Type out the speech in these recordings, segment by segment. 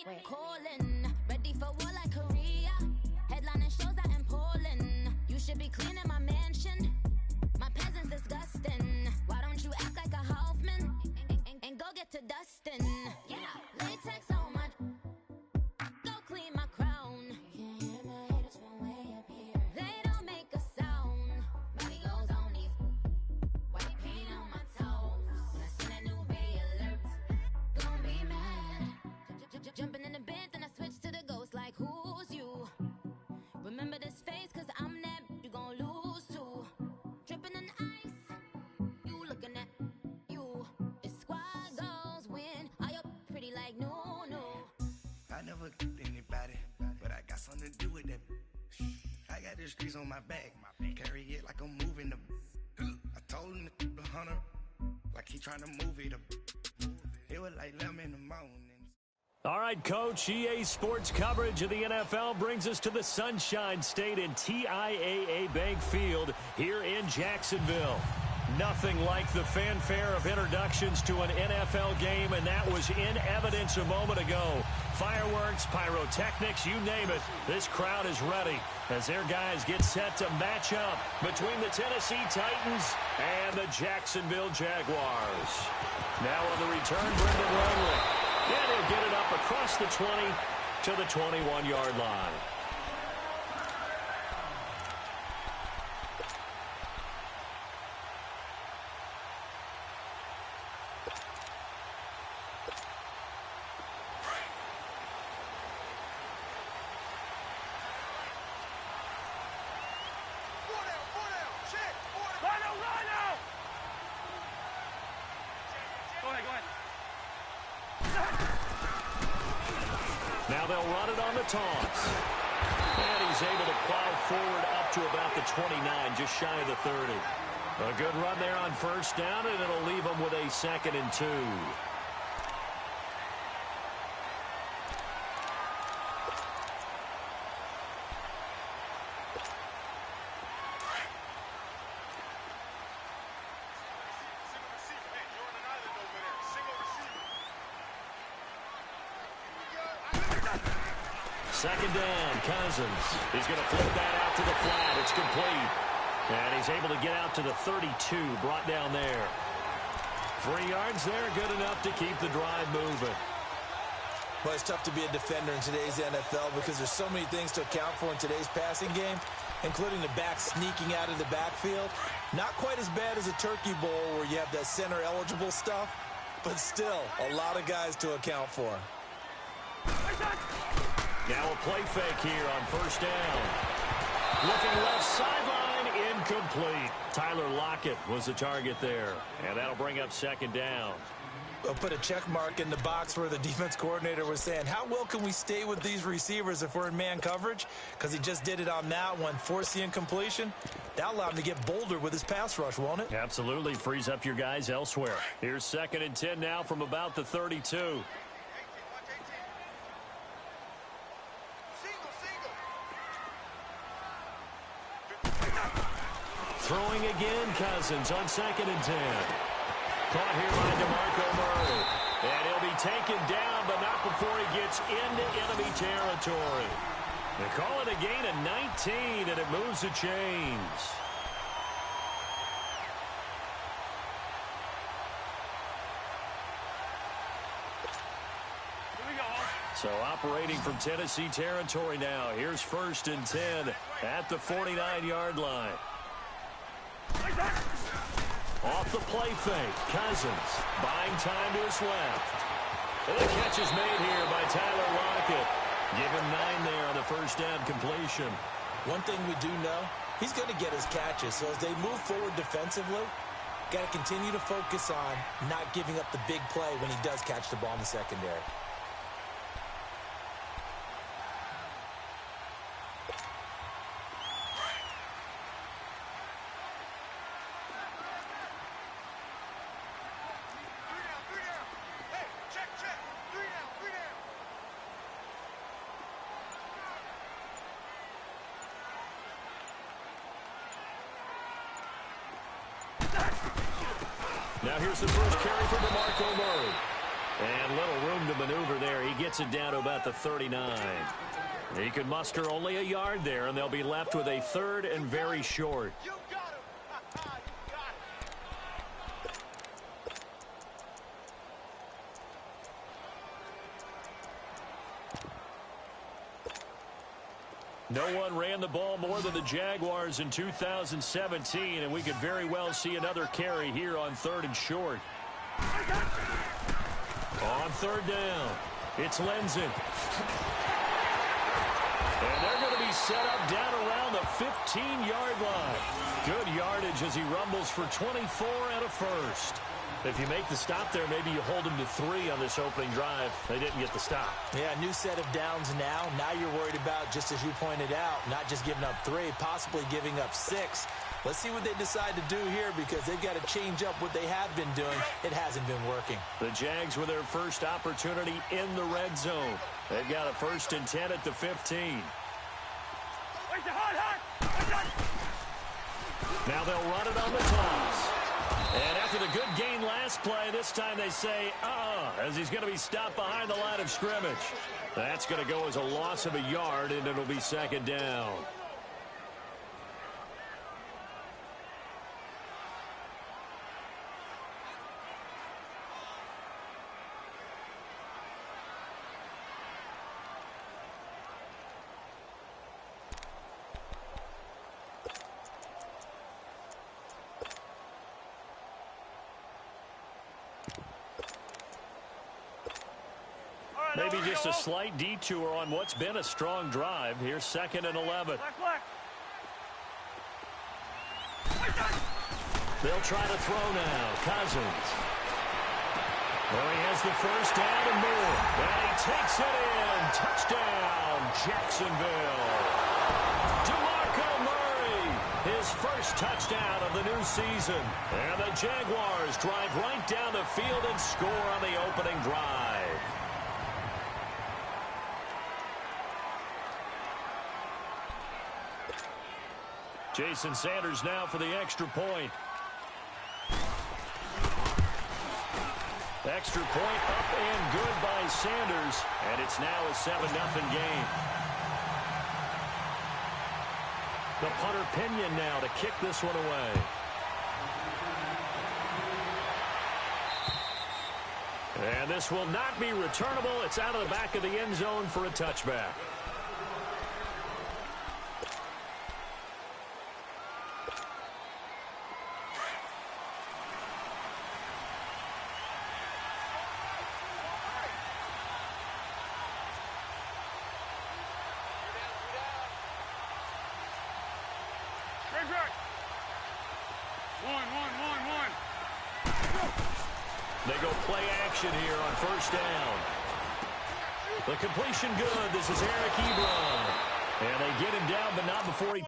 Calling, ready for war like Korea. Headlining shows out in Poland. You should be cleaning my mansion. My peasants disgusting. Why don't you act like a Hoffman and go get to dustin'? Yeah, latex on my. Go clean my crown. Can't hear my haters from way up here. They don't make a sound. Money goes on these white paint on my toes. When I seen a new Bay alert, gonna be mad. Jumping in the bed, then I switch to the ghost. Like who's you? Remember this face, cause I'm that you gon' lose to. Dripping in ice, you looking at you. It's squad goals win. Are you pretty like no? I never killed anybody, but I got something to do with that. I got the streets on my back, carry it like I'm moving the. I told him to keep 100, like he trying to move it up. It was like 11 in the morning. All right, Coach, EA Sports coverage of the NFL brings us to the Sunshine State in TIAA Bank Field here in Jacksonville. Nothing like the fanfare of introductions to an NFL game, and that was in evidence a moment ago. Fireworks, pyrotechnics, you name it. This crowd is ready as their guys get set to match up between the Tennessee Titans and the Jacksonville Jaguars. Now on the return, Brendan Longley. And he'll get it up across the 20 to the 21-yard line. Now they'll run it on the toss. And he's able to plow forward up to about the 29, just shy of the 30. A good run there on first down, and it'll leave him with a 2nd and 2. Second down, Cousins. He's going to flip that out to the flat. It's complete. And he's able to get out to the 32, brought down there. 3 yards there, good enough to keep the drive moving. Well, it's tough to be a defender in today's NFL because there's so many things to account for in today's passing game, including the back sneaking out of the backfield. Not quite as bad as a turkey bowl where you have that center-eligible stuff, but still a lot of guys to account for. Now a play fake here on first down. Looking left sideline, incomplete. Tyler Lockett was the target there, and that'll bring up second down. We'll put a check mark in the box where the defense coordinator was saying, how well can we stay with these receivers if we're in man coverage? Because he just did it on that one, force the incompletion. That'll allow him to get bolder with his pass rush, won't it? Absolutely, frees up your guys elsewhere. Here's 2nd and 10 now from about the 32. Throwing again, Cousins on 2nd and 10. Caught here by DeMarco Murray. And he'll be taken down, but not before he gets into enemy territory. They call it a gain of 19, and it moves the chains. So operating from Tennessee territory now. Here's 1st and 10 at the 49-yard line. Off the play fake, Cousins buying time to his left. And the catch is made here by Tyler Lockett. Give him 9 there on the first down completion. One thing we do know, he's going to get his catches. So as they move forward defensively, got to continue to focus on not giving up the big play when he does catch the ball in the secondary. Now here's the first carry for DeMarco Murray. And little room to maneuver there. He gets it down to about the 39. He could muster only a yard there, and they'll be left with a third and very short. You got him. You got it. No one ran the ball more than the Jaguars in 2017, and we could very well see another carry here on third and short. On third down, it's Lenzen. And they're going to be set up down around the 15-yard line. Good yardage as he rumbles for 24 and a first. If you make the stop there, maybe you hold him to 3 on this opening drive. They didn't get the stop. Yeah, new set of downs now. Now you're worried about, just as you pointed out, not just giving up 3, possibly giving up 6. Let's see what they decide to do here because they've got to change up what they have been doing. It hasn't been working. The Jags with their first opportunity in the red zone. They've got a 1st and 10 at the 15. Now they'll run it on the toss. And after the good gain last play, this time they say, as he's going to be stopped behind the line of scrimmage. That's going to go as a loss of a yard, and it'll be 2nd down. Maybe just a slight detour on what's been a strong drive. Here's 2nd and 11. They'll try to throw now. Cousins. Well, he has the 1st down and more. And he takes it in. Touchdown, Jacksonville. DeMarco Murray, his 1st touchdown of the new season. And the Jaguars drive right down the field and score on the opening drive. Jason Sanders now for the extra point. Extra point up and good by Sanders. And it's now a 7-0 game. The punter Pinion now to kick this one away. And this will not be returnable. It's out of the back of the end zone for a touchback. They go play action here on 1st down. The completion good. This is Eric Ebron. And they get him down, but not before he...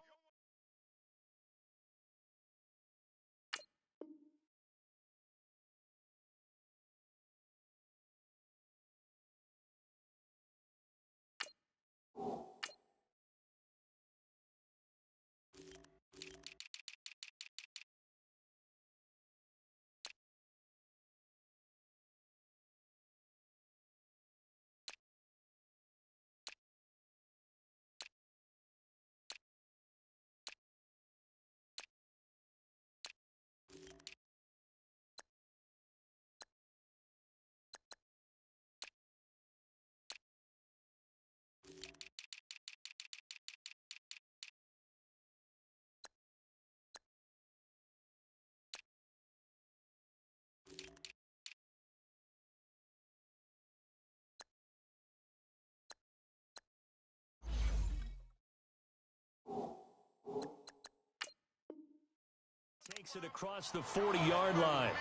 Takes it across the 40-yard line.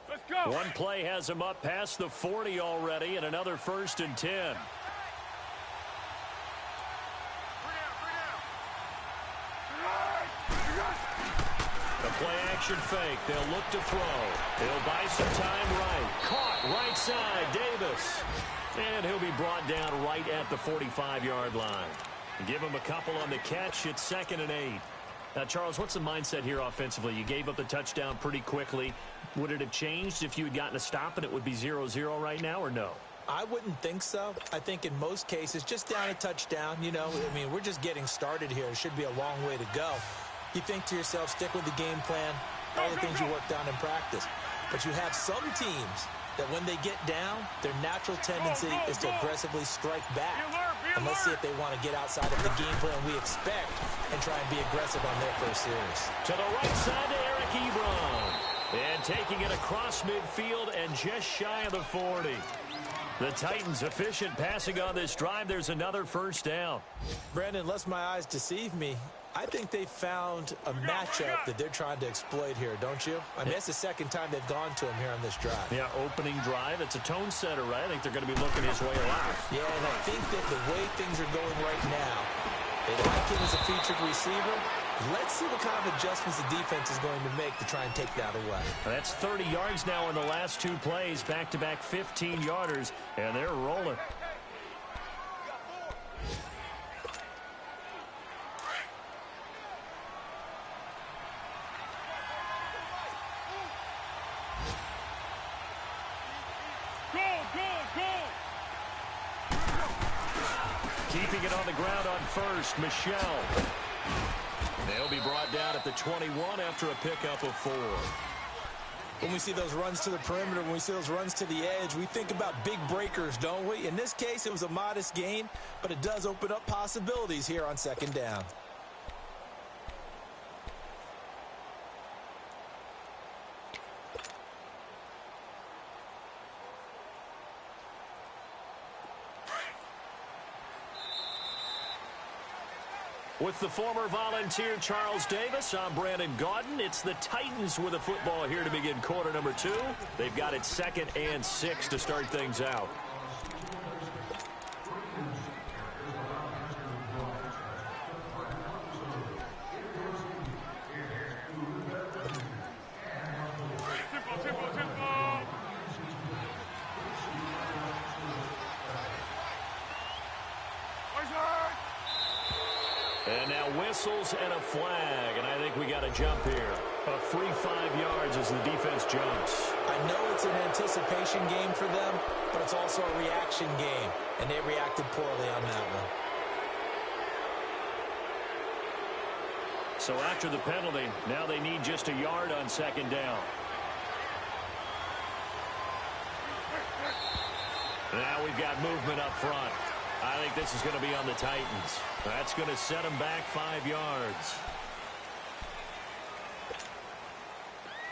Let's go. One play has him up past the 40 already, and another 1st and 10. Play action fake. They'll look to throw. He'll buy some time right. Caught right side. Davis. And he'll be brought down right at the 45-yard line. Give him a couple on the catch. It's 2nd and 8. Now, Charles, what's the mindset here offensively? You gave up the touchdown pretty quickly. Would it have changed if you had gotten a stop and it would be 0-0 right now, or no? I wouldn't think so. I think in most cases, just down a touchdown, you know, I mean, we're just getting started here. It should be a long way to go. You think to yourself, stick with the game plan, all the things you worked on in practice. But you have some teams that when they get down, their natural tendency is to aggressively strike back. And let's see if they want to get outside of the game plan we expect and try and be aggressive on their first series. To the right side to Eric Ebron. And taking it across midfield and just shy of the 40. The Titans efficient passing on this drive. There's another first down. Brandon, unless my eyes deceive me, I think they found a matchup that they're trying to exploit here, don't you? I mean, it's the second time they've gone to him here on this drive. Yeah, opening drive. It's a tone setter, right? I think they're going to be looking his way a lot. Yeah, and I think that the way things are going right now, they like him as a featured receiver. Let's see what kind of adjustments the defense is going to make to try and take that away. That's 30 yards now in the last 2 plays. Back-to-back 15-yarders, and they're rolling. Keeping it on the ground on first, Michelle. They'll be brought down at the 21 after a pickup of 4. When we see those runs to the perimeter, when we see those runs to the edge, we think about big breakers, don't we? In this case, it was a modest gain, but it does open up possibilities here on 2nd down. With the former Volunteer Charles Davis, I'm Brandon Gaudin. It's the Titans with the football here to begin quarter number 2. They've got it 2nd and 6 to start things out. And now whistles and a flag, and I think we got a jump here. A free 5 yards as the defense jumps. I know it's an anticipation game for them, but it's also a reaction game, and they reacted poorly on that one. So after the penalty, now they need just a yard on 2nd down. Now we've got movement up front. I think this is going to be on the Titans. That's going to set them back 5 yards.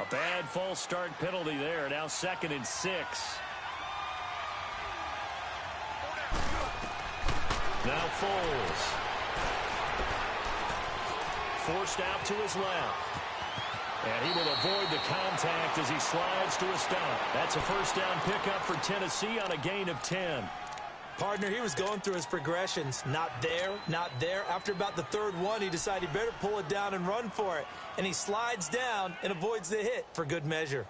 A bad false start penalty there. Now 2nd and 6. Now Foles. Forced out to his left. And he will avoid the contact as he slides to a stop. That's a first down pickup for Tennessee on a gain of 10. Partner, he was going through his progressions. Not there, not there. After about the 3rd one, he decided he better pull it down and run for it. And he slides down and avoids the hit for good measure.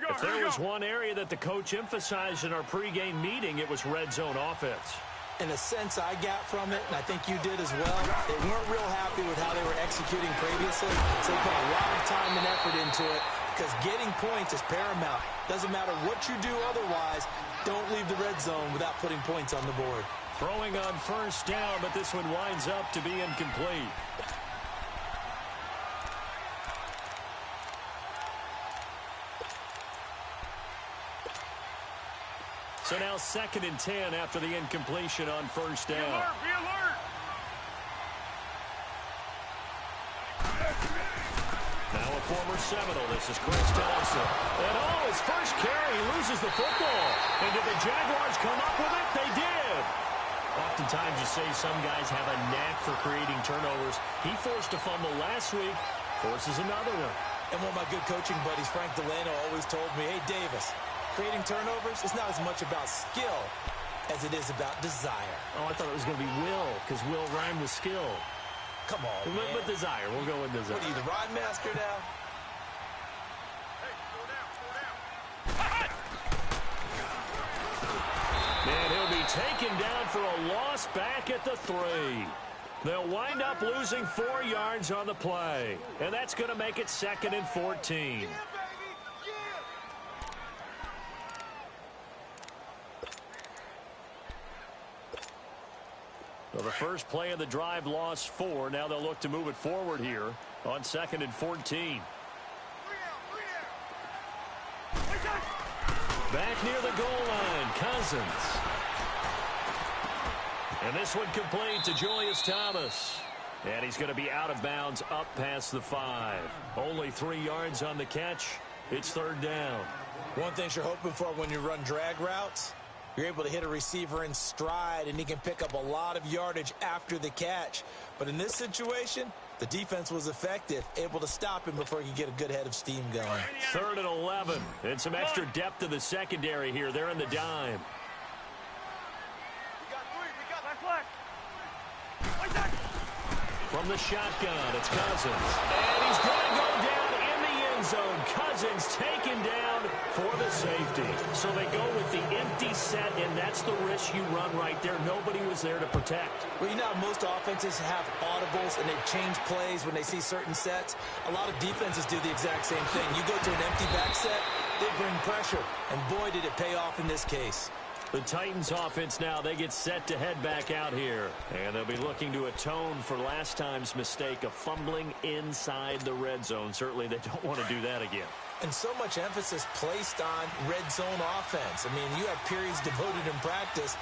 If there was one area that the coach emphasized in our pregame meeting, it was red zone offense. In a sense I got from it, and I think you did as well, they weren't real happy with how they were executing previously. So they put a lot of time and effort into it because getting points is paramount. Doesn't matter what you do otherwise. Don't leave the red zone without putting points on the board. Throwing on first down, but this one winds up to be incomplete. So now 2nd and 10 after the incompletion on first down. Be alert! Now a former Seminole, this is Chris Thompson. And his first carry, he loses the football. And did the Jaguars come up with it? They did. Oftentimes you say some guys have a knack for creating turnovers. He forced a fumble last week, forces another one. And one of my good coaching buddies, Frank Delano, always told me, hey, Davis, creating turnovers is not as much about skill as it is about desire. Oh, I thought it was going to be will, because will rhyme with skill. Come on, man. With desire. We'll go with desire. What are you, the ride master now? And he'll be taken down for a loss back at the 3. They'll wind up losing 4 yards on the play. And that's going to make it 2nd and 14. So the first play of the drive lost 4. Now they'll look to move it forward here on 2nd and 14. Back near the goal line, Cousins. And this one complete to Julius Thomas. And he's going to be out of bounds up past the 5. Only 3 yards on the catch. It's 3rd down. One thing you're hoping for when you run drag routes, you're able to hit a receiver in stride, and he can pick up a lot of yardage after the catch. But in this situation, the defense was effective, able to stop him before he could get a good head of steam going. 3rd and 11. And some extra depth to the secondary here. They're in the dime. From the shotgun, it's Cousins. And he's going to go down in the end zone. Cousins taken down for the safety. So they go with the empty set, and that's the risk you run right there. Nobody was there to protect. Well, you know how most offenses have audibles, and they change plays when they see certain sets. A lot of defenses do the exact same thing. You go to an empty back set, they bring pressure. And boy, did it pay off in this case. The Titans offense now, they get set to head back out here. And they'll be looking to atone for last time's mistake of fumbling inside the red zone. Certainly they don't want to do that again. And so much emphasis placed on red zone offense. I mean, you have periods devoted in practice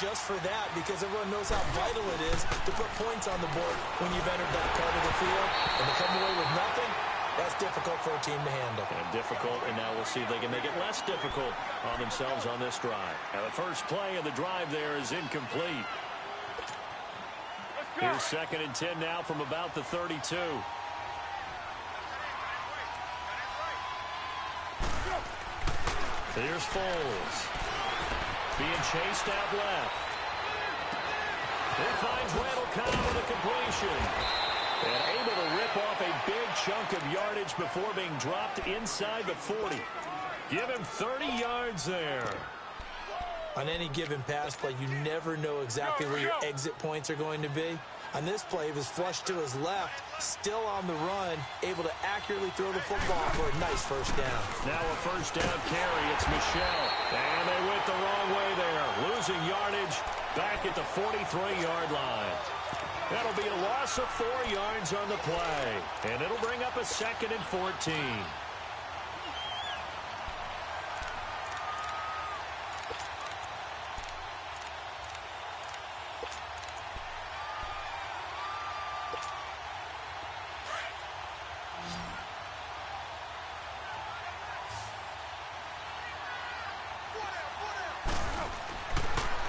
just for that, because everyone knows how vital it is to put points on the board when you've entered that part of the field. And to come away with nothing, that's difficult for a team to handle. And difficult, and now we'll see if they can make it less difficult on themselves on this drive. Now the first play of the drive there is incomplete. Here's 2nd and 10 now from about the 32. Here's Foles. Being chased out left. He finds Randall Cobb with a completion. And able to rip off a big chunk of yardage before being dropped inside the 40. Give him 30 yards there. On any given pass play, you never know exactly where your exit points are going to be. On this play, he was flushed to his left, still on the run, able to accurately throw the football for a nice first down. Now a first down carry. It's Michel. And they went the wrong way there. Losing yardage back at the 43-yard line. That'll be a loss of 4 yards on the play. And it'll bring up a 2nd and 14.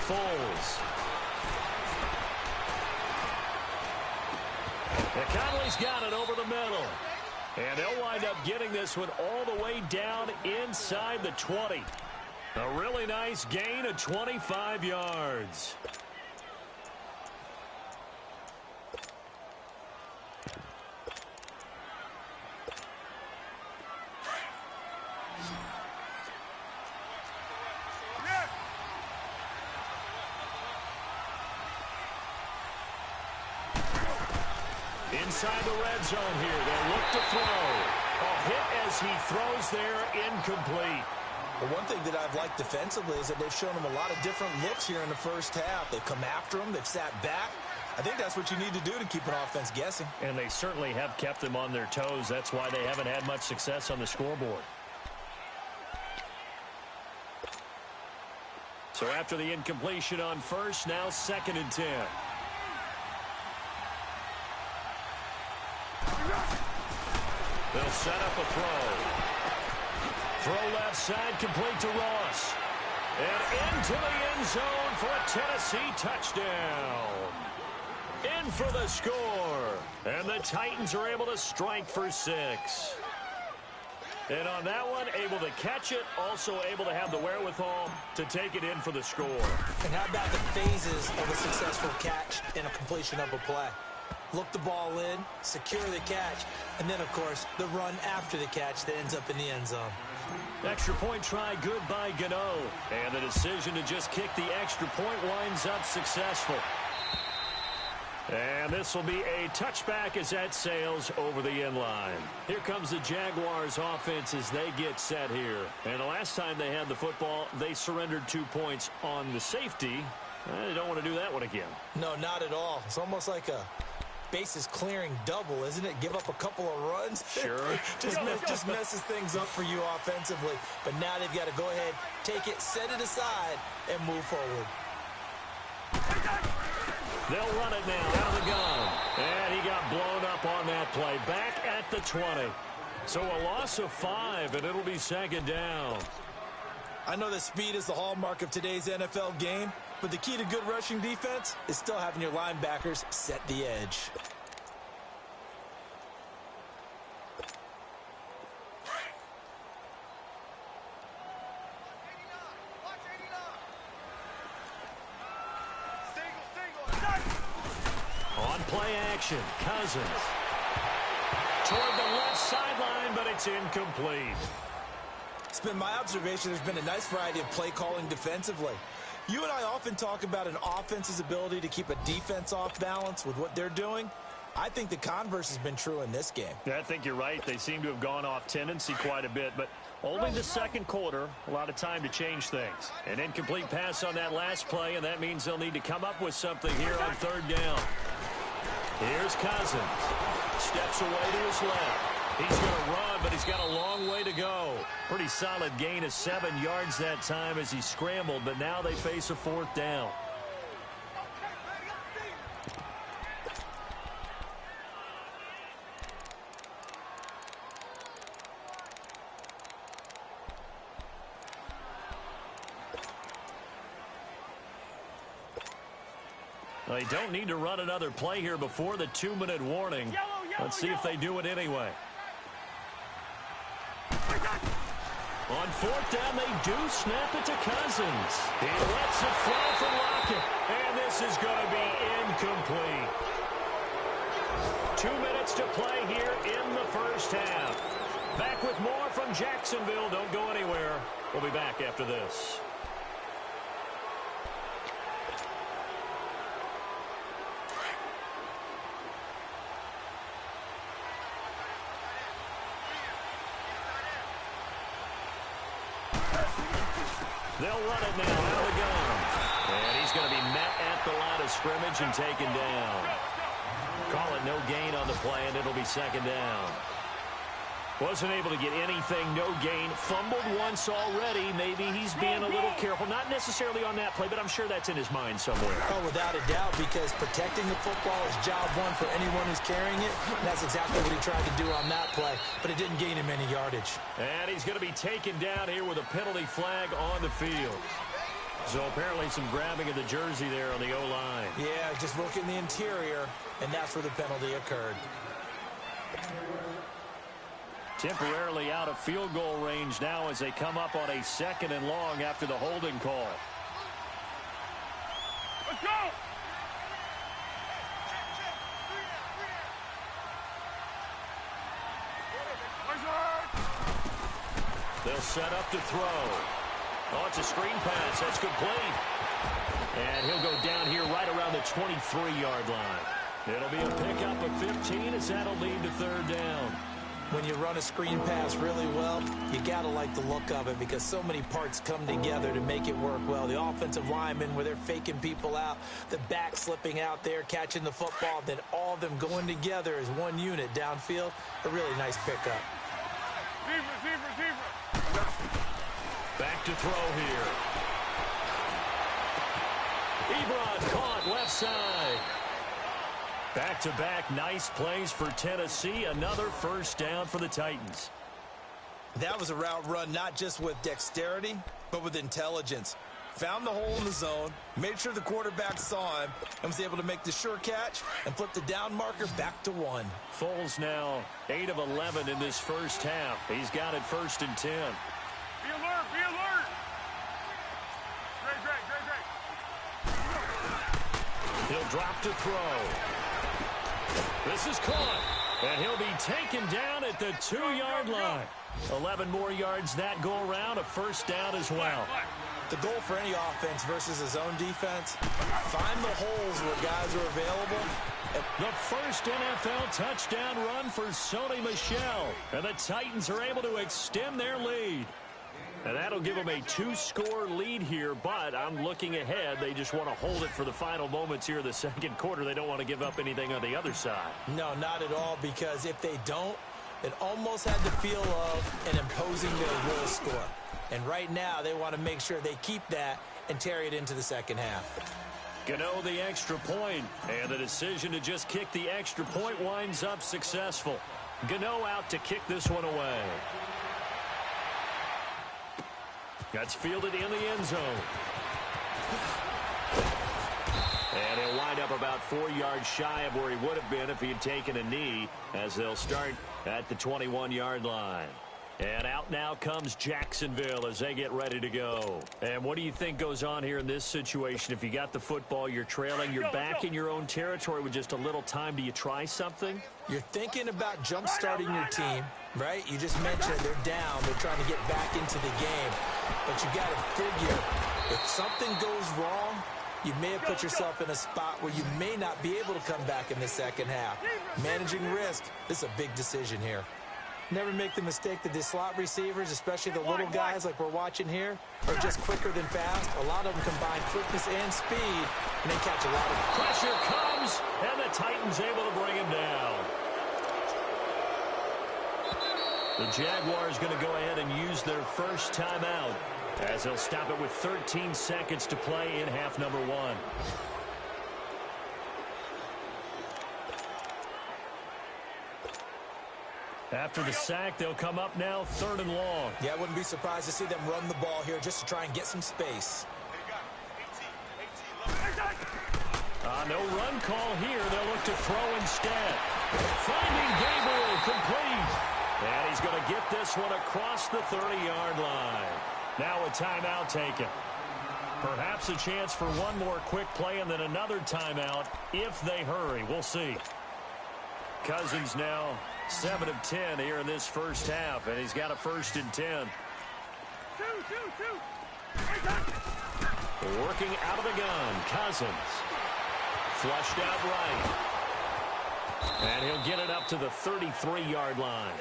Foles. Conley's got it over the middle. And they'll wind up getting this one all the way down inside the 20. A really nice gain of 25 yards. Inside the red zone here. They'll look to throw. A hit as he throws there, incomplete. Well, one thing that I've liked defensively is that they've shown him a lot of different looks here in the first half. They've come after him. They've sat back. I think that's what you need to do to keep an offense guessing. And they certainly have kept them on their toes. That's why they haven't had much success on the scoreboard. So after the incompletion on first, now 2nd and 10. They'll set up a throw. Throw left side, complete to Ross. And into the end zone for a Tennessee touchdown. In for the score. And the Titans are able to strike for 6. And on that one, able to catch it, also able to have the wherewithal to take it in for the score. And how about the phases of a successful catch and a completion of a play? Look the ball in, secure the catch, and then, of course, the run after the catch that ends up in the end zone. Extra point try good by Gano. And the decision to just kick the extra point winds up successful. And this will be a touchback as that sails over the end line. Here comes the Jaguars offense as they get set here. And the last time they had the football, they surrendered 2 points on the safety. They don't want to do that one again. No, not at all. It's almost like a bases clearing double, isn't it? Give up a couple of runs. Sure. just messes things up for you offensively. But now they've got to go ahead, take it, set it aside, and move forward. They'll run it now out of the gun. And he got blown up on that play. Back at the 20. So a loss of 5, and it'll be second down. I know that speed is the hallmark of today's NFL game, but the key to good rushing defense is still having your linebackers set the edge. On play action, Cousins. Toward the left sideline, but it's incomplete. It's been my observation there's been a nice variety of play calling defensively. You and I often talk about an offense's ability to keep a defense off balance with what they're doing. I think the converse has been true in this game. Yeah, I think you're right. They seem to have gone off tendency quite a bit, but only the second quarter, a lot of time to change things. An incomplete pass on that last play, and that means they'll need to come up with something here on third down. Here's Cousins. Steps away to his left. He's going to run, but he's got a long way to go. Pretty solid gain of 7 yards that time as he scrambled, but now they face a fourth down. They don't need to run another play here before the 2-minute warning. Let's see if they do it anyway. On fourth down, they do snap it to Cousins. He lets it fly for Lockett, and this is going to be incomplete. 2 minutes to play here in the first half. Back with more from Jacksonville. Don't go anywhere. We'll be back after this. They'll run it now out of the gun. And he's going to be met at the line of scrimmage and taken down. Call it no gain on the play, and it'll be second down. Wasn't able to get anything, no gain. Fumbled once already. Maybe he's being a little careful. Not necessarily on that play, but I'm sure that's in his mind somewhere. Oh, without a doubt, because protecting the football is job one for anyone who's carrying it. And that's exactly what he tried to do on that play, but it didn't gain him any yardage. And he's going to be taken down here with a penalty flag on the field. So apparently some grabbing of the jersey there on the O-line. Yeah, just look in the interior, and that's where the penalty occurred. Temporarily out of field goal range now as they come up on a 2nd and long after the holding call. Let's go! They'll set up to throw. Oh, it's a screen pass. That's complete. And he'll go down here right around the 23-yard line. It'll be a pickup of 15 as that'll lead to third down. When you run a screen pass really well, you got to like the look of it because so many parts come together to make it work well. The offensive linemen, where they're faking people out, the back slipping out there, catching the football, then all of them going together as one unit downfield. A really nice pickup. Receiver. Back to throw here. Ebron caught left side. Back-to-back nice plays for Tennessee. Another first down for the Titans. That was a route run not just with dexterity, but with intelligence. Found the hole in the zone, made sure the quarterback saw him, and was able to make the sure catch and flip the down marker back to 1. Foles now 8 of 11 in this first half. He's got it 1st and 10. Be alert, be alert. Great. He'll drop to throw. This is caught, and he'll be taken down at the 2-yard line. 11 more yards that go around, a first down as well. The goal for any offense versus his own defense, find the holes where guys are available. The first NFL touchdown run for Sony Michel. And the Titans are able to extend their lead. And that'll give them a 2-score lead here, but I'm looking ahead. They just want to hold it for the final moments here of the second quarter. They don't want to give up anything on the other side. No, not at all, because if they don't, it almost had the feel of an imposing their will score. And right now, they want to make sure they keep that and carry it into the second half. Gano the extra point, and the decision to just kick the extra point winds up successful. Gano out to kick this one away. That's fielded in the end zone. And he'll wind up about 4 yards shy of where he would have been if he had taken a knee, as they'll start at the 21-yard line. And out now comes Jacksonville as they get ready to go. And what do you think goes on here in this situation? If you got the football, you're trailing, you're back in your own territory with just a little time. Do you try something? You're thinking about jump-starting your team, right? You just mentioned they're down. They're trying to get back into the game. But you got to figure, if something goes wrong, you may have put yourself in a spot where you may not be able to come back in the second half. Managing risk, this is a big decision here. Never make the mistake that the slot receivers, especially the little guys like we're watching here, are just quicker than fast. A lot of them combine quickness and speed, and they catch a lot of pressure comes, and the Titans able to bring him down. The Jaguars going to go ahead and use their first timeout, as they'll stop it with 13 seconds to play in half number 1. After the sack, they'll come up now 3rd and long. Yeah, I wouldn't be surprised to see them run the ball here just to try and get some space. No run call here. They'll look to throw instead. Finding Gabriel complete. And he's going to get this one across the 30-yard line. Now a timeout taken. Perhaps a chance for one more quick play and then another timeout if they hurry. We'll see. Cousins now 7 of 10 here in this first half, and he's got a 1st and 10. Working out of the gun, Cousins. Flushed out right. And he'll get it up to the 33-yard line.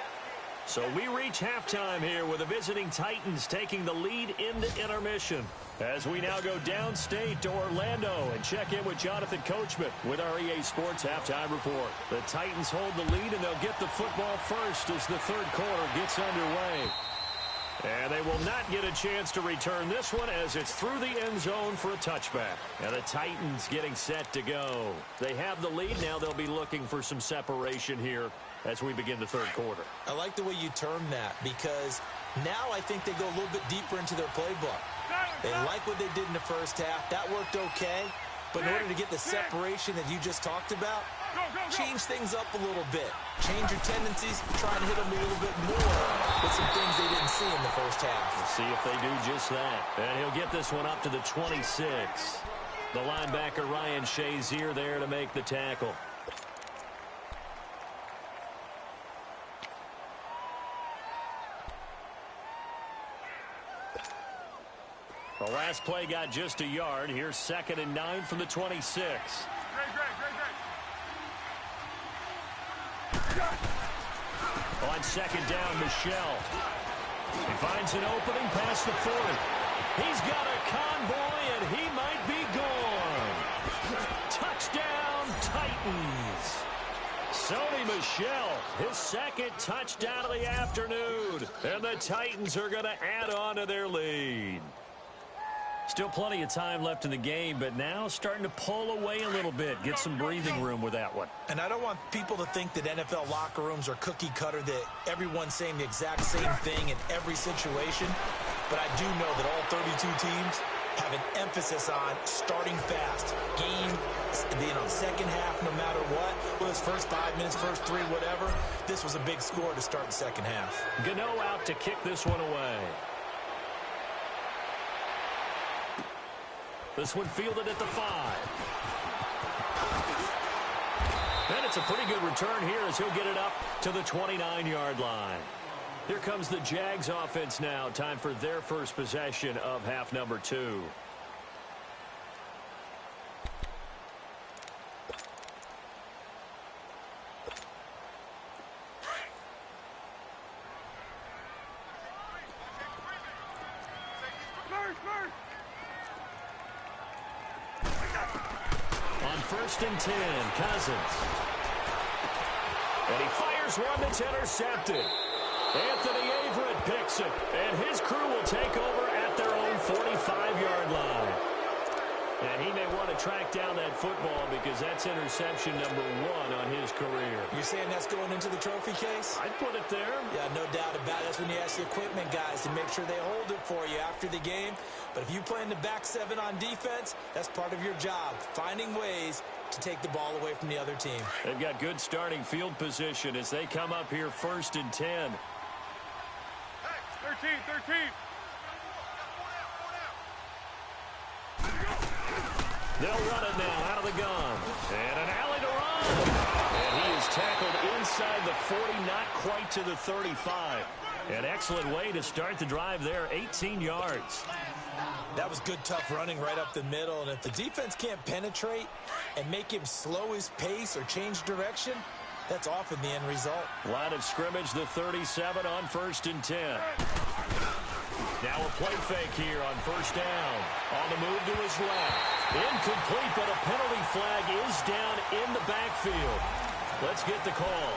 So we reach halftime here with the visiting Titans taking the lead into intermission. As we now go downstate to Orlando and check in with Jonathan Coachman with our EA Sports Halftime Report. The Titans hold the lead, and they'll get the football first as the third quarter gets underway. And they will not get a chance to return this one as it's through the end zone for a touchback. And the Titans getting set to go. They have the lead. Now they'll be looking for some separation here as we begin the third quarter. I like the way you term that, because now I think they go a little bit deeper into their playbook. They like what they did in the first half. That worked okay. But in order to get the separation that you just talked about, change things up a little bit. Change your tendencies, try and hit them a little bit more with some things they didn't see in the first half. We'll see if they do just that. And he'll get this one up to the 26. The linebacker Ryan Shazier there to make the tackle. The last play got just a yard. Here's 2nd and 9 from the 26. On 2nd down, Michel. He finds an opening past the 40. He's got a convoy, and he might be gone. Touchdown, Titans. Sony Michel, his 2nd touchdown of the afternoon. And the Titans are going to add on to their lead. Still plenty of time left in the game, but now starting to pull away a little bit. Get some breathing room with that one. And I don't want people to think that NFL locker rooms are cookie cutter, that everyone's saying the exact same thing in every situation. But I do know that all 32 teams have an emphasis on starting fast. Game, second half, no matter what. Whether it's first 5 minutes, first 3, whatever. This was a big score to start the second half. Gano out to kick this one away. This one fielded at the 5. And it's a pretty good return here as he'll get it up to the 29-yard line. Here comes the Jags offense now. Time for their first possession of half number 2. On 1st and 10, Cousins. And he fires one that's intercepted. Anthony Averett picks it, and his crew will take over at their own 45-yard line. And he may want to track down that football because that's interception number 1 on his career. You're saying that's going into the trophy case? I'd put it there. Yeah, no doubt about it. That's when you ask the equipment guys to make sure they hold it for you after the game. But if you play in the back 7 on defense, that's part of your job, finding ways to take the ball away from the other team. They've got good starting field position as they come up here 1st and 10. 13. They'll run it now out of the gun. And an alley to run. And he is tackled inside the 40, not quite to the 35. An excellent way to start the drive there, 18 yards. That was good, tough running right up the middle. And if the defense can't penetrate and make him slow his pace or change direction, that's often the end result. Line of scrimmage, the 37 on 1st and 10. Now a play fake here on 1st down. On the move to his left. Incomplete, but a penalty flag is down in the backfield. Let's get the call.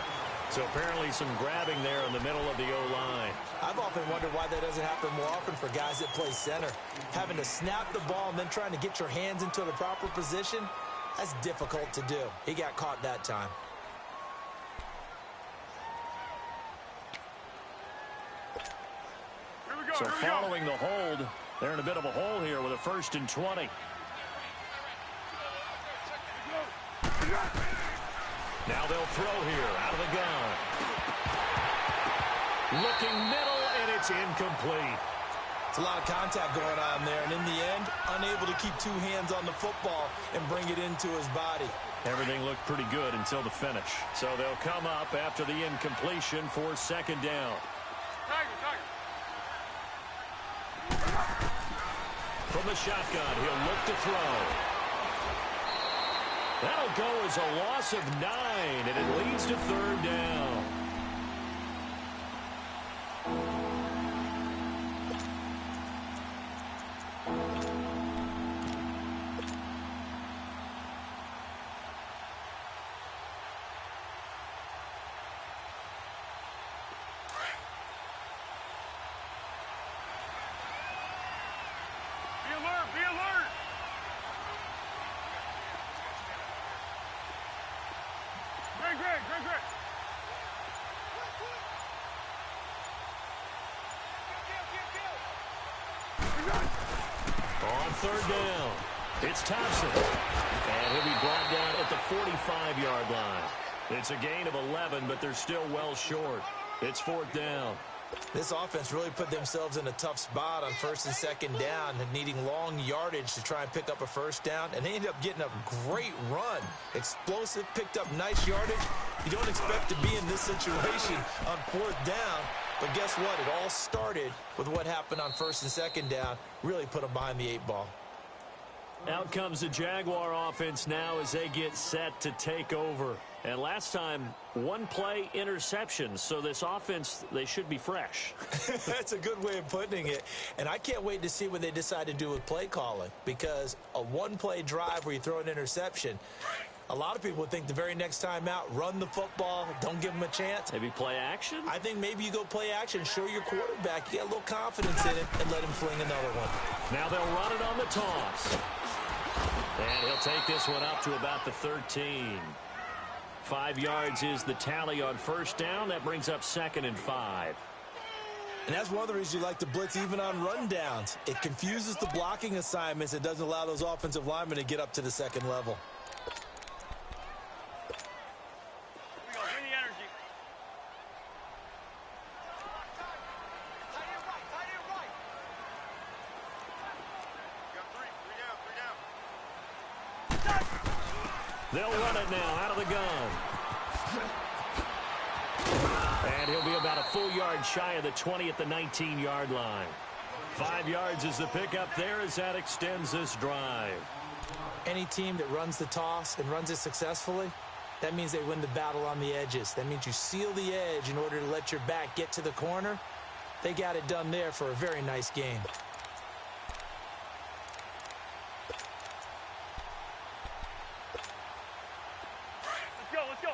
So apparently some grabbing there in the middle of the O-line. I've often wondered why that doesn't happen more often for guys that play center. Having to snap the ball and then trying to get your hands into the proper position, that's difficult to do. He got caught that time. So following the hold, they're in a bit of a hole here with a 1st and 20. Now they'll throw here out of the gun. Looking middle, and it's incomplete. It's a lot of contact going on there, and in the end, unable to keep 2 hands on the football and bring it into his body. Everything looked pretty good until the finish. So they'll come up after the incompletion for 2nd down. From the shotgun, he'll look to throw. That'll go as a loss of 9, and it leads to 3rd down. Be alert! Greg. On 3rd down, it's Thompson. And he'll be brought down at the 45-yard line. It's a gain of 11, but they're still well short. It's 4th down. This offense really put themselves in a tough spot on 1st and 2nd down and needing long yardage to try and pick up a 1st down, and they ended up getting a great run. Explosive, picked up nice yardage. You don't expect to be in this situation on 4th down, but guess what? It all started with what happened on 1st and 2nd down. Really put them behind the 8 ball. Out comes the Jaguar offense now as they get set to take over. And last time, 1 play interception. So this offense, they should be fresh. That's a good way of putting it. And I can't wait to see what they decide to do with play calling, because a 1-play drive where you throw an interception, a lot of people would think the very next time out, run the football, don't give them a chance. Maybe play action? I think maybe you go play action, show your quarterback you got a little confidence in it, and let him fling another one. Now they'll run it on the toss. And he'll take this one up to about the 13. 5 yards is the tally on 1st down. That brings up 2nd and 5. And that's one of the reasons you like to blitz even on rundowns. It confuses the blocking assignments. It doesn't allow those offensive linemen to get up to the 2nd level. Bring the energy. They'll run it now out of the gun. And he'll be about a full yard shy of the 20 at the 19-yard line. 5 yards is the pickup there as that extends this drive. Any team that runs the toss and runs it successfully, that means they win the battle on the edges. That means you seal the edge in order to let your back get to the corner. They got it done there for a very nice game. Let's go.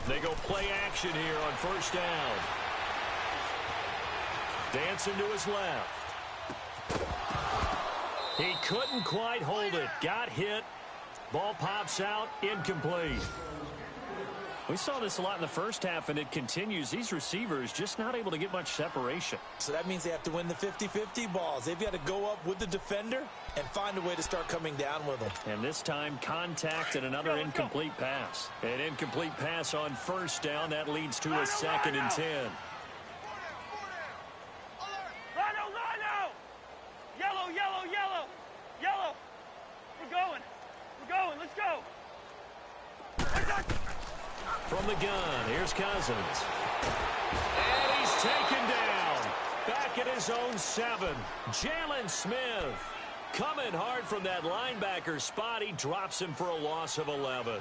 They go play action here on first down. Dancing to his left. He couldn't quite hold it. Got hit. Ball pops out. Incomplete. We saw this a lot in the first half, and it continues. These receivers just not able to get much separation. So that means they have to win the 50-50 balls. They've got to go up with the defender and find a way to start coming down with them. And this time, contact and another incomplete pass. An incomplete pass on first down. That leads to a 2nd and 10. Rhino! Yellow! We're going. Let's go. From the gun, here's Cousins. And he's taken down. Back at his own 7. Jalen Smith coming hard from that linebacker spot. He drops him for a loss of 11.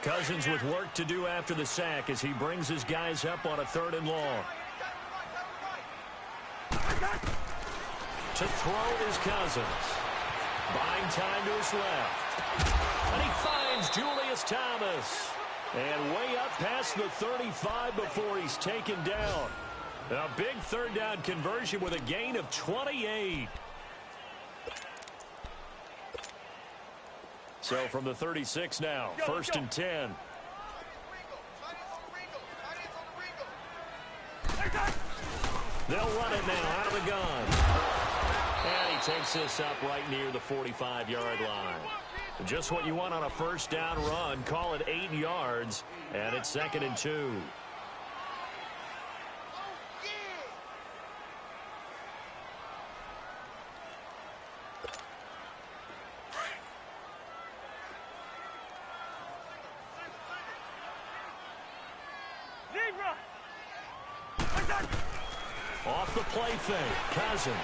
Cousins with work to do after the sack as he brings his guys up on a 3rd and long. To throw is Cousins. Buying time to his left. And he finds Julius Thomas. And way up past the 35 before he's taken down. A big 3rd down conversion with a gain of 28. So from the 36 now, 1st and 10. They'll run it now out of the gun. And he takes this up right near the 45-yard line. Just what you want on a first down run. Call it 8 yards, and it's 2nd and 2. Off the play fake, Cousins.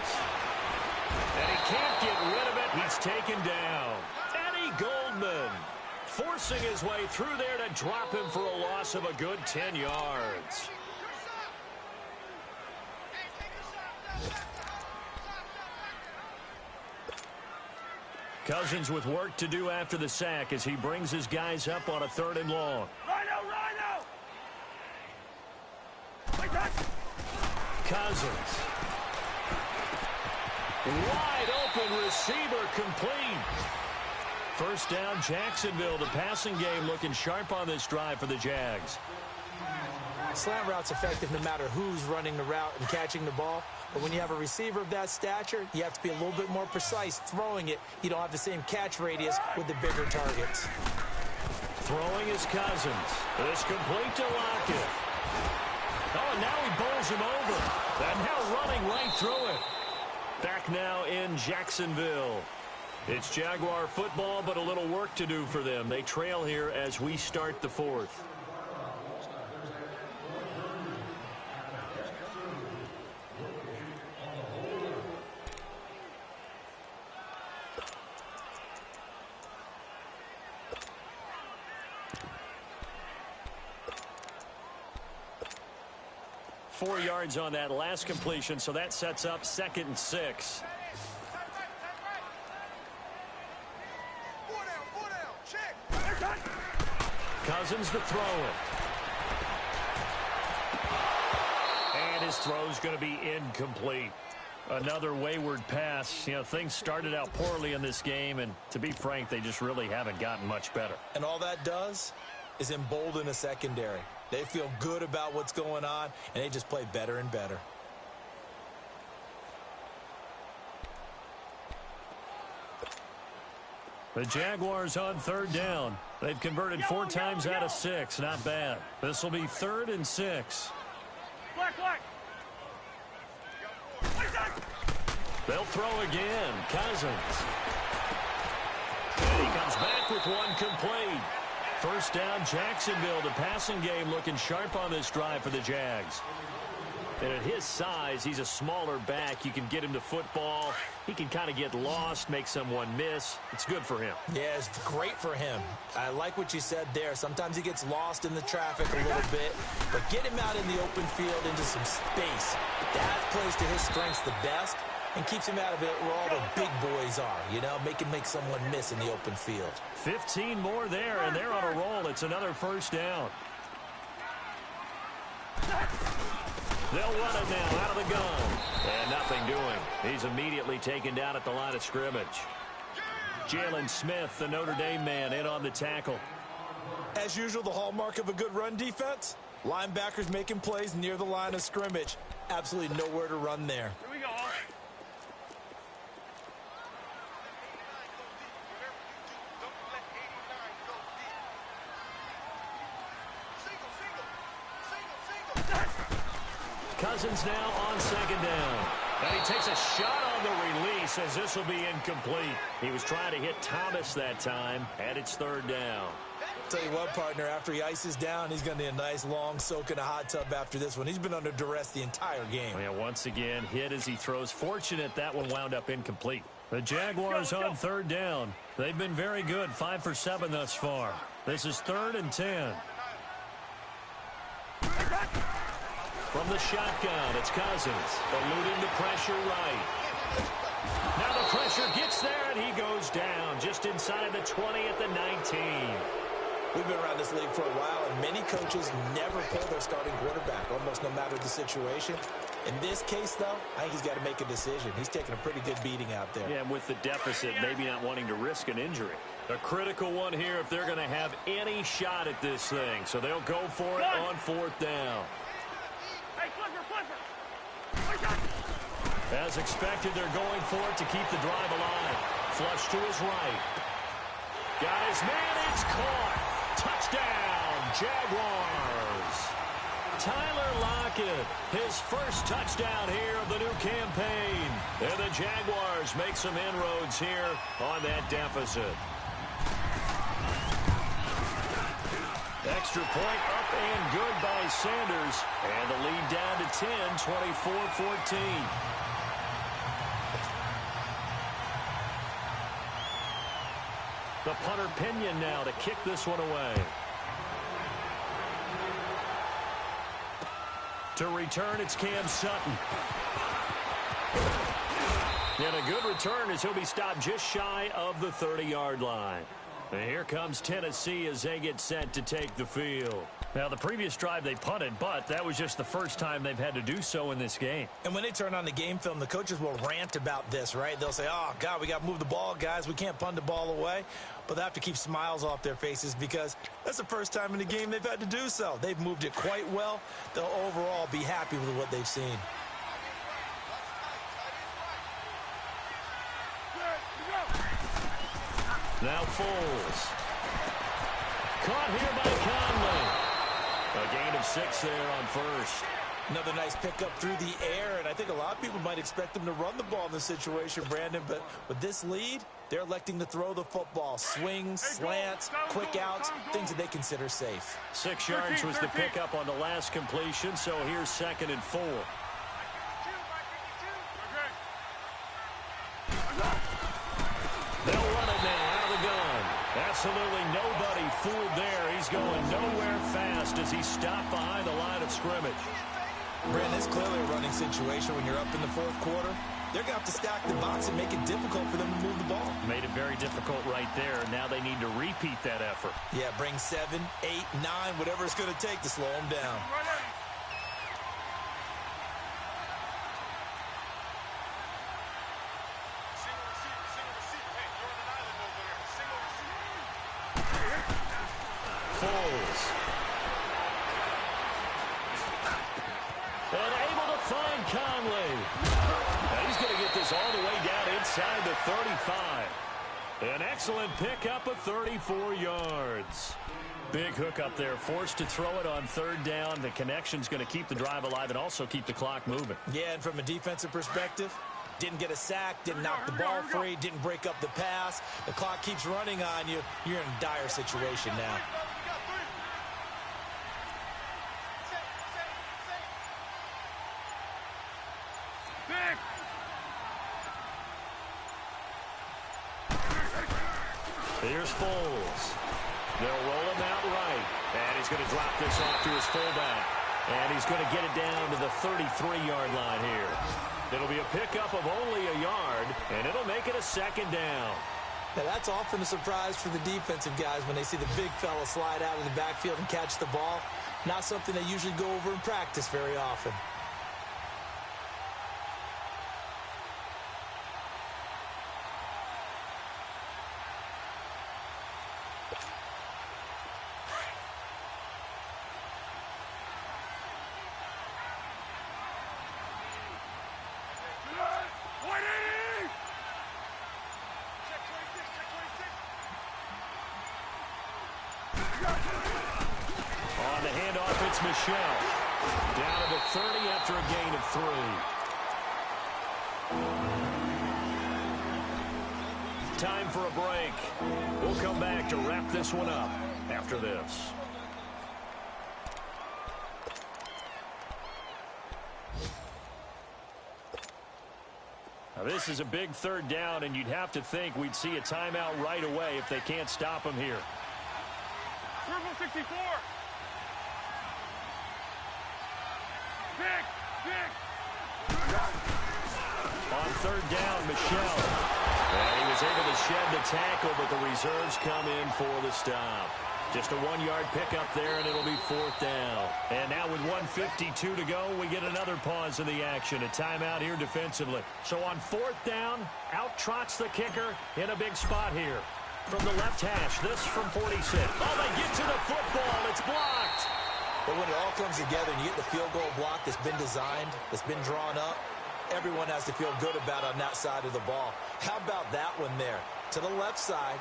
And he can't get rid of it. He's taken down. Eddie Goldman forcing his way through there to drop him for a loss of a good 10 yards. Cousins with work to do after the sack as he brings his guys up on a 3rd and long. Rhino! Cousins. Wide open receiver complete. First down, Jacksonville. The passing game looking sharp on this drive for the Jags. Slant route's effective no matter who's running the route and catching the ball. But when you have a receiver of that stature, you have to be a little bit more precise throwing it. You don't have the same catch radius with the bigger targets. Throwing is Cousins. It's complete to Lockett. Oh, and now he bowls him over. And now running right through it. Back now in Jacksonville. It's Jaguar football, but a little work to do for them. They trail here as we start the 4th. Four yards on that last completion, so that sets up 2nd and 6. Cousins to throw it. And his throw's going to be incomplete. Another wayward pass. You know, things started out poorly in this game, and to be frank, they just really haven't gotten much better. And all that does is embolden a secondary. They feel good about what's going on, and they just play better and better. The Jaguars on 3rd down. They've converted 4 times out of 6. Not bad. This will be 3rd and 6. Black. They'll throw again. Cousins. And he comes back with one complete. First down, Jacksonville. The passing game looking sharp on this drive for the Jags. And at his size, he's a smaller back. You can get him to football. He can kind of get lost, make someone miss. It's good for him. Yeah, it's great for him. I like what you said there. Sometimes he gets lost in the traffic a little bit, but get him out in the open field into some space. That plays to his strengths the best and keeps him out of it where all the big boys are, you know, make someone miss in the open field. 15 more there, and they're on a roll. It's another first down. They'll run it now out of the gun. And nothing doing. He's immediately taken down at the line of scrimmage. Jalen Smith, the Notre Dame man, in on the tackle. As usual, the hallmark of a good run defense, linebackers making plays near the line of scrimmage. Absolutely nowhere to run there. Here we go. Cousins now on second down. And he takes a shot on the release as this will be incomplete. He was trying to hit Thomas that time, and it's third down. Tell you what, partner, after he ices down, he's going to need a nice long soak in a hot tub after this one. He's been under duress the entire game. Yeah, once again, hit as he throws. Fortunate that one wound up incomplete. The Jaguars on third down. They've been very good, 5 for 7 thus far. This is 3rd and 10. From the shotgun, it's Cousins, eluding the pressure right. Now the pressure gets there, and he goes down just inside the 20 at the 19. We've been around this league for a while, and many coaches never pull their starting quarterback, almost no matter the situation. In this case, though, I think he's got to make a decision. He's taking a pretty good beating out there. Yeah, and with the deficit, maybe not wanting to risk an injury. A critical one here if they're going to have any shot at this thing. So they'll go for it on 4th down. Hey, flipper. As expected, they're going for it to keep the drive alive. Flush to his right. Got his man. It's caught. Touchdown, Jaguars. Tyler Lockett, his first touchdown here of the new campaign. And the Jaguars make some inroads here on that deficit. Extra point up and good by Sanders. And the lead down to 10, 24-14. The punter Pinion now to kick this one away. To return, it's Cam Sutton. And a good return as he'll be stopped just shy of the 30-yard line. And here comes Tennessee as they get set to take the field. Now, the previous drive they punted, but that was just the first time they've had to do so in this game. And when they turn on the game film, the coaches will rant about this, right? They'll say, oh, God, we got to move the ball, guys. We can't punt the ball away. But they have to keep smiles off their faces because that's the first time in the game they've had to do so. They've moved it quite well. They'll overall be happy with what they've seen. Now Foles. Caught here by Conley. A gain of 6 there on first. Another nice pickup through the air, and I think a lot of people might expect them to run the ball in this situation, Brandon, but with this lead, they're electing to throw the football. Swings, slants, quick outs, things that they consider safe. 6 yards was the pickup on the last completion, so here's 2nd and 4. They'll run it now out of the gun. Absolutely nobody fooled there. He's going nowhere fast as he's stopped behind the line of scrimmage. Brandon, it's clearly a running situation when you're up in the 4th quarter. They're going to have to stack the box and make it difficult for them to move the ball. Made it very difficult right there. Now they need to repeat that effort. Yeah, bring 7, 8, 9, whatever it's going to take to slow them down. Foles. And able to find Conley. Now he's going to get this all the way down inside the 35. An excellent pickup of 34 yards. Big hook up there, forced to throw it on third down. The connection's going to keep the drive alive and also keep the clock moving. Yeah, and from a defensive perspective, didn't get a sack, didn't knock the ball free, didn't break up the pass. The clock keeps running on you. You're in a dire situation now. Here's Foles. They'll roll him out right. And he's going to drop this off to his fullback. And he's going to get it down to the 33-yard line here. It'll be a pickup of only a yard, and it'll make it a second down. Now, that's often a surprise for the defensive guys when they see the big fella slide out of the backfield and catch the ball. Not something they usually go over in practice very often. On the handoff, it's Michelle. Down to the 30 after a gain of 3. Time for a break. We'll come back to wrap this one up after this. Now, this is a big third down, and you'd have to think we'd see a timeout right away if they can't stop him here. Purple 64. Pick. On third down, Michelle. And he was able to shed the tackle, but the reserves come in for the stop. Just a 1-yard pickup there, and it'll be fourth down. And now with 1:52 to go, we get another pause in the action. A timeout here defensively. So on fourth down, out trots the kicker in a big spot here. From the left hash, this from 46. Oh, they get to the football. It's blocked. But when it all comes together and you get the field goal block that's been designed, that's been drawn up, everyone has to feel good about on that side of the ball. How about that one there? To the left side,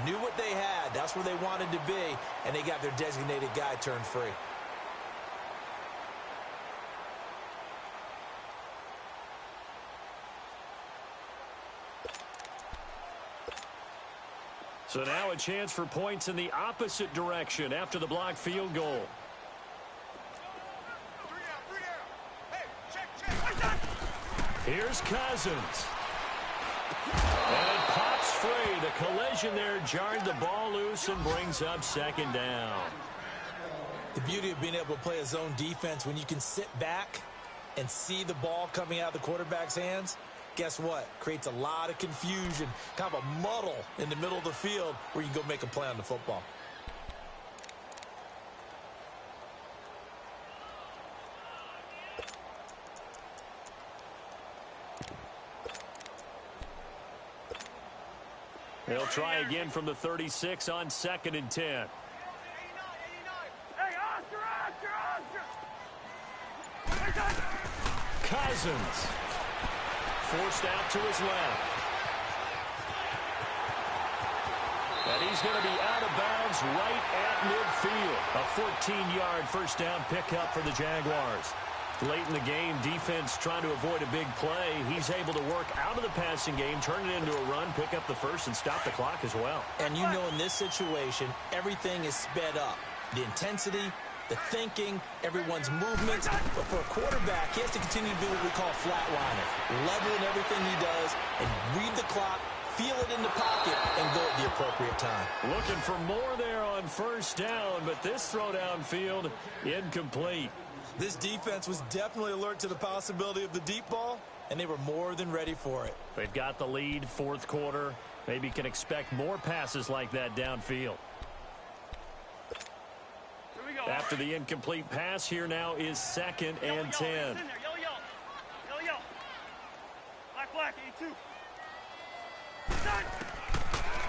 knew what they had. That's where they wanted to be, and they got their designated guy turned free. So now a chance for points in the opposite direction after the blocked field goal. Here's Cousins. And it pops free. The collision there jarred the ball loose and brings up second down. The beauty of being able to play a zone defense when you can sit back and see the ball coming out of the quarterback's hands, guess what? Creates a lot of confusion, kind of a muddle in the middle of the field where you can go make a play on the football. They'll try again from the 36 on 2nd and 10. Hey, Oscar! Cousins. Forced out to his left. And he's going to be out of bounds right at midfield. A 14-yard first down pickup for the Jaguars. Late in the game, defense trying to avoid a big play. He's able to work out of the passing game, turn it into a run, pick up the first, and stop the clock as well. And you know in this situation, everything is sped up. The intensity, the thinking, everyone's movements. But for a quarterback, he has to continue to do what we call flatliner. Level in everything he does and read the clock, feel it in the pocket, and go at the appropriate time. Looking for more there on first down, but this throw downfield incomplete. This defense was definitely alert to the possibility of the deep ball, and they were more than ready for it. They've got the lead, fourth quarter. Maybe can expect more passes like that downfield. After the incomplete pass, here now is 2nd and 10. Yellow. Black, 82.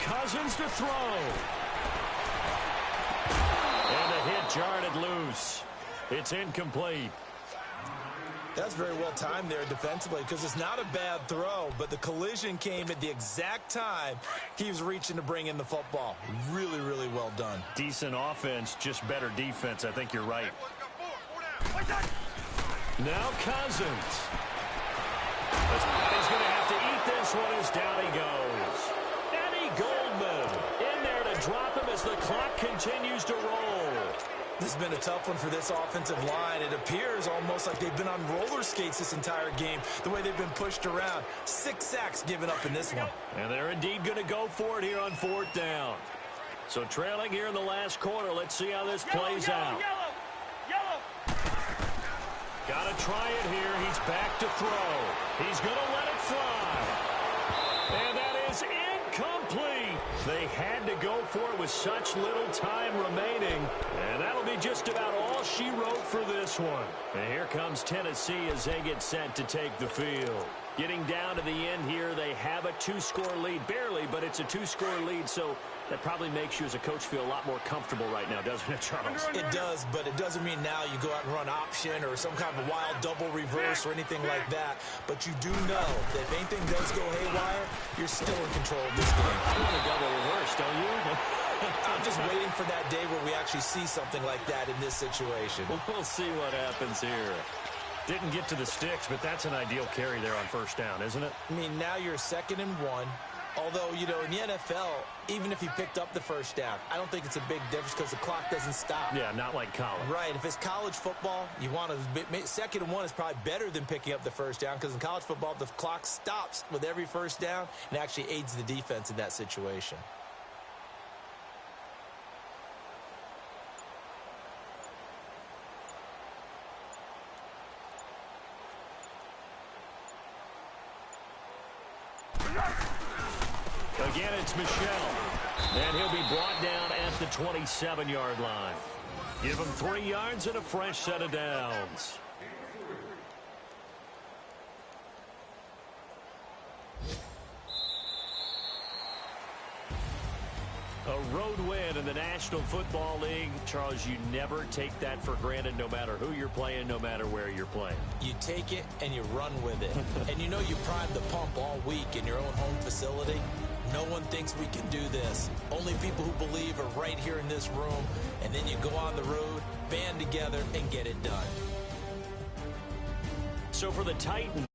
Cousins to throw. And the hit jarred it loose. It's incomplete. That's very well timed there defensively because it's not a bad throw, but the collision came at the exact time he was reaching to bring in the football. Really, really well done. Decent offense, just better defense. I think you're right. Now Cousins. He's going to have to eat this one as down he goes. Eddie Goldman in there to drop him as the clock continues to roll. This has been a tough one for this offensive line. It appears almost like they've been on roller skates this entire game, the way they've been pushed around. 6 sacks given up in this one. And they're indeed going to go for it here on 4th down. So trailing here in the last quarter. Let's see how this plays out. Got to try it here. He's back to throw. He's going to let it fly. And that is incomplete. They had to go for it with such little time remaining. And that'll be just about all she wrote for this one. And here comes Tennessee as they get set to take the field. Getting down to the end here, they have a 2-score lead. Barely, but it's a 2-score lead, so that probably makes you as a coach feel a lot more comfortable right now, doesn't it, Charles? It does, but it doesn't mean now you go out and run option or some kind of a wild double reverse or anything like that. But you do know that if anything does go haywire, you're still in control of this game. You want a double reverse, don't you? I'm just waiting for that day where we actually see something like that in this situation. We'll see what happens here. Didn't get to the sticks, but that's an ideal carry there on 1st down, isn't it? I mean, now you're 2nd and 1. Although, you know, in the NFL, even if he picked up the 1st down, I don't think it's a big difference because the clock doesn't stop. Yeah, not like college. Right. If it's college football, you want to 2nd and 1 is probably better than picking up the 1st down because in college football, the clock stops with every 1st down and actually aids the defense in that situation. Again, it's Michel. And he'll be brought down at the 27-yard line. Give him 3 yards and a fresh set of downs. A road win in the National Football League. Charles, you never take that for granted no matter who you're playing, no matter where you're playing. You take it and you run with it. And you know you primed the pump all week in your own home facility. No one thinks we can do this. Only people who believe are right here in this room. And then you go on the road, band together, and get it done. So for the Titans.